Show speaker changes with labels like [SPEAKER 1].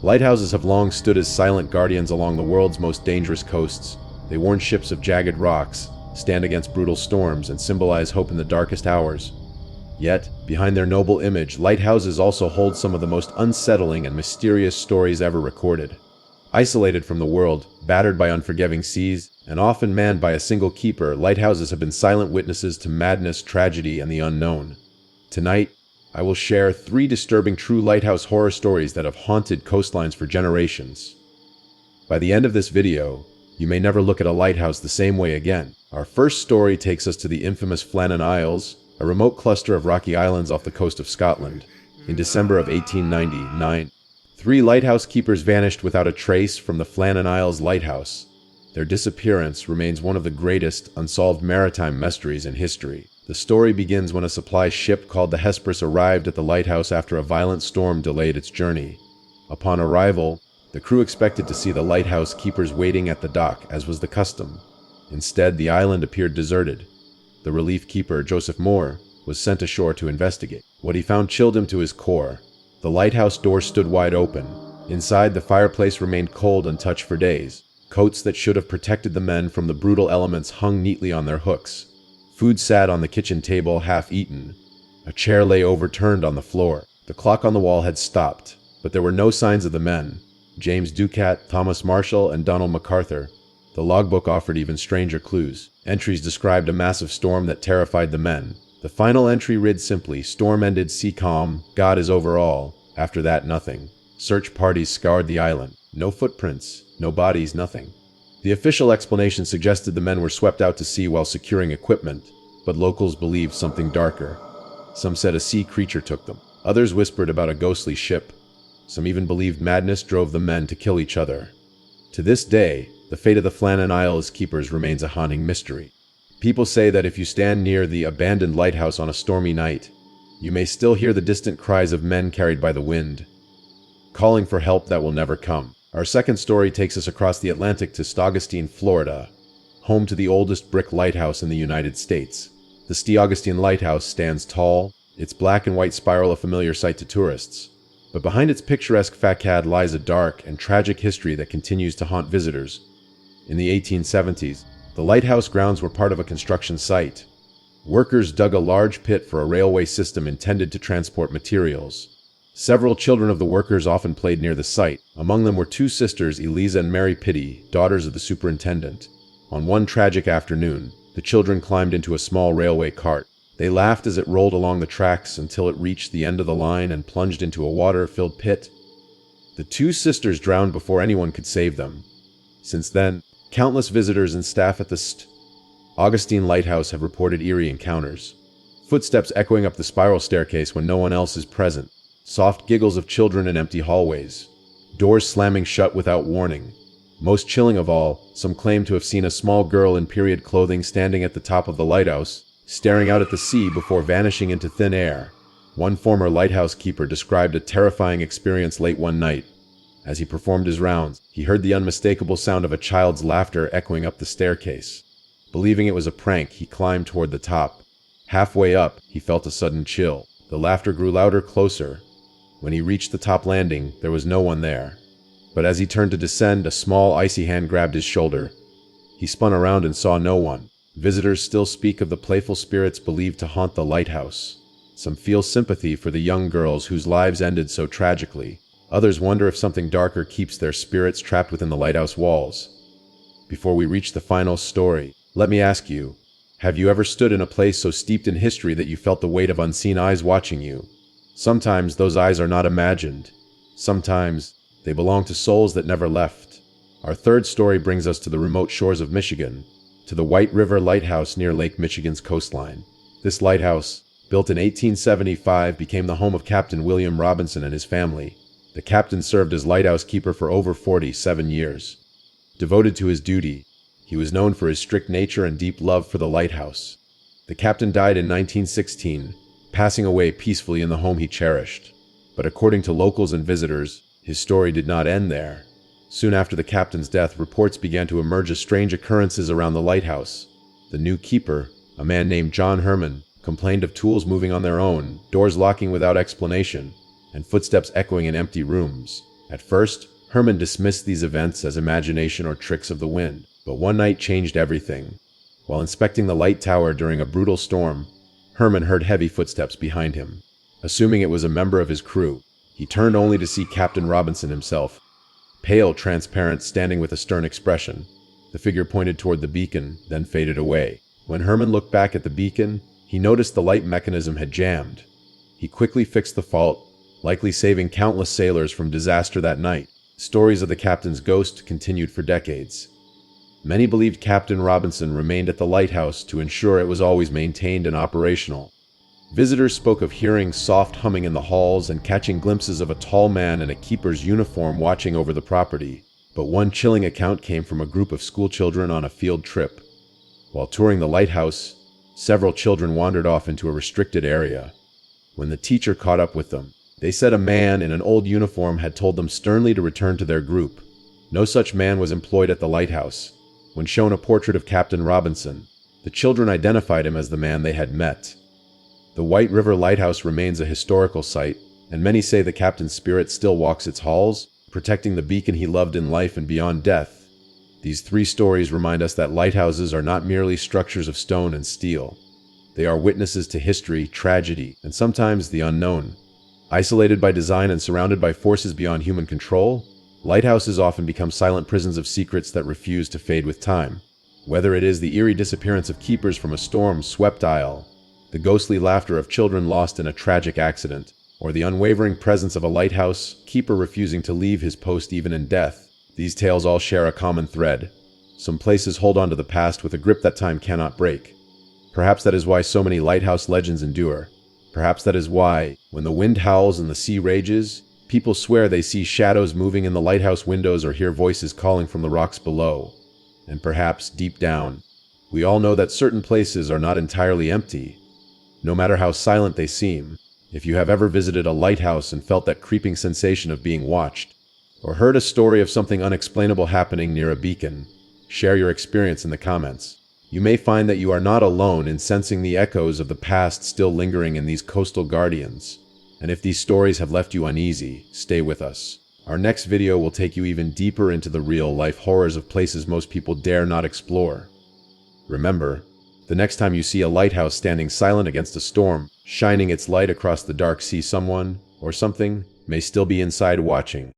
[SPEAKER 1] Lighthouses have long stood as silent guardians along the world's most dangerous coasts. They warn ships of jagged rocks, stand against brutal storms, and symbolize hope in the darkest hours. Yet, behind their noble image, lighthouses also hold some of the most unsettling and mysterious stories ever recorded. Isolated from the world, battered by unforgiving seas, and often manned by a single keeper, lighthouses have been silent witnesses to madness, tragedy, and the unknown. Tonight, I will share 3 disturbing true lighthouse horror stories that have haunted coastlines for generations. By the end of this video, you may never look at a lighthouse the same way again. Our first story takes us to the infamous Flannan Isles, a remote cluster of rocky islands off the coast of Scotland. In December of 1899, 3 lighthouse keepers vanished without a trace from the Flannan Isles lighthouse. Their disappearance remains one of the greatest unsolved maritime mysteries in history. The story begins when a supply ship called the Hesperus arrived at the lighthouse after a violent storm delayed its journey. Upon arrival, the crew expected to see the lighthouse keepers waiting at the dock, as was the custom. Instead, the island appeared deserted. The relief keeper, Joseph Moore, was sent ashore to investigate. What he found chilled him to his core. The lighthouse door stood wide open. Inside, the fireplace remained cold untouched for days. Coats that should have protected the men from the brutal elements hung neatly on their hooks. Food sat on the kitchen table, half-eaten. A chair lay overturned on the floor. The clock on the wall had stopped, but there were no signs of the men. James Ducat, Thomas Marshall, and Donald MacArthur. The logbook offered even stranger clues. Entries described a massive storm that terrified the men. The final entry read simply, "Storm ended, sea calm, God is over all." After that, nothing. Search parties scoured the island. No footprints, no bodies, nothing. The official explanation suggested the men were swept out to sea while securing equipment, but locals believed something darker. Some said a sea creature took them. Others whispered about a ghostly ship. Some even believed madness drove the men to kill each other. To this day, the fate of the Flannan Isles keepers remains a haunting mystery. People say that if you stand near the abandoned lighthouse on a stormy night, you may still hear the distant cries of men carried by the wind, calling for help that will never come. Our second story takes us across the Atlantic to Augustine, Florida, home to the oldest brick lighthouse in the United States. The Augustine Lighthouse stands tall, its black and white spiral a familiar sight to tourists. But behind its picturesque facade lies a dark and tragic history that continues to haunt visitors. In the 1870s, the lighthouse grounds were part of a construction site. Workers dug a large pit for a railway system intended to transport materials. Several children of the workers often played near the site. Among them were 2 sisters, Eliza and Mary Pitty, daughters of the superintendent. On one tragic afternoon, the children climbed into a small railway cart. They laughed as it rolled along the tracks until it reached the end of the line and plunged into a water-filled pit. The 2 sisters drowned before anyone could save them. Since then, countless visitors and staff at the Augustine Lighthouse have reported eerie encounters. Footsteps echoing up the spiral staircase when no one else is present. Soft giggles of children in empty hallways. Doors slamming shut without warning. Most chilling of all, some claim to have seen a small girl in period clothing standing at the top of the lighthouse, staring out at the sea before vanishing into thin air. One former lighthouse keeper described a terrifying experience late one night. As he performed his rounds, he heard the unmistakable sound of a child's laughter echoing up the staircase. Believing it was a prank, he climbed toward the top. Halfway up, he felt a sudden chill. The laughter grew louder, closer. When he reached the top landing, there was no one there. But as he turned to descend, a small, icy hand grabbed his shoulder. He spun around and saw no one. Visitors still speak of the playful spirits believed to haunt the lighthouse. Some feel sympathy for the young girls whose lives ended so tragically. Others wonder if something darker keeps their spirits trapped within the lighthouse walls. Before we reach the final story, let me ask you, have you ever stood in a place so steeped in history that you felt the weight of unseen eyes watching you? Sometimes those eyes are not imagined. Sometimes they belong to souls that never left. Our third story brings us to the remote shores of Michigan, to the White River Lighthouse near Lake Michigan's coastline. This lighthouse, built in 1875, became the home of Captain William Robinson and his family. The captain served as lighthouse keeper for over 47 years. Devoted to his duty, he was known for his strict nature and deep love for the lighthouse. The captain died in 1916, passing away peacefully in the home he cherished. But according to locals and visitors, his story did not end there. Soon after the captain's death, reports began to emerge of strange occurrences around the lighthouse. The new keeper, a man named John Herman, complained of tools moving on their own, doors locking without explanation, and footsteps echoing in empty rooms. At first, Herman dismissed these events as imagination or tricks of the wind, but one night changed everything. While inspecting the light tower during a brutal storm, Herman heard heavy footsteps behind him. Assuming it was a member of his crew, he turned only to see Captain Robinson himself, pale, transparent, standing with a stern expression. The figure pointed toward the beacon, then faded away. When Herman looked back at the beacon, he noticed the light mechanism had jammed. He quickly fixed the fault, likely saving countless sailors from disaster that night. Stories of the captain's ghost continued for decades. Many believed Captain Robinson remained at the lighthouse to ensure it was always maintained and operational. Visitors spoke of hearing soft humming in the halls and catching glimpses of a tall man in a keeper's uniform watching over the property. But one chilling account came from a group of schoolchildren on a field trip. While touring the lighthouse, several children wandered off into a restricted area. When the teacher caught up with them, they said a man in an old uniform had told them sternly to return to their group. No such man was employed at the lighthouse. When shown a portrait of Captain Robinson, the children identified him as the man they had met. The White River Lighthouse remains a historical site, and many say the captain's spirit still walks its halls, protecting the beacon he loved in life and beyond death. These three stories remind us that lighthouses are not merely structures of stone and steel. They are witnesses to history, tragedy, and sometimes the unknown. Isolated by design and surrounded by forces beyond human control, lighthouses often become silent prisons of secrets that refuse to fade with time. Whether it is the eerie disappearance of keepers from a storm-swept isle, the ghostly laughter of children lost in a tragic accident, or the unwavering presence of a lighthouse keeper refusing to leave his post even in death, these tales all share a common thread. Some places hold on to the past with a grip that time cannot break. Perhaps that is why so many lighthouse legends endure. Perhaps that is why, when the wind howls and the sea rages, people swear they see shadows moving in the lighthouse windows or hear voices calling from the rocks below. And perhaps, deep down, we all know that certain places are not entirely empty. No matter how silent they seem, if you have ever visited a lighthouse and felt that creeping sensation of being watched, or heard a story of something unexplainable happening near a beacon, share your experience in the comments. You may find that you are not alone in sensing the echoes of the past still lingering in these coastal guardians. And if these stories have left you uneasy, stay with us. Our next video will take you even deeper into the real-life horrors of places most people dare not explore. Remember, the next time you see a lighthouse standing silent against a storm, shining its light across the dark sea, someone or something may still be inside watching.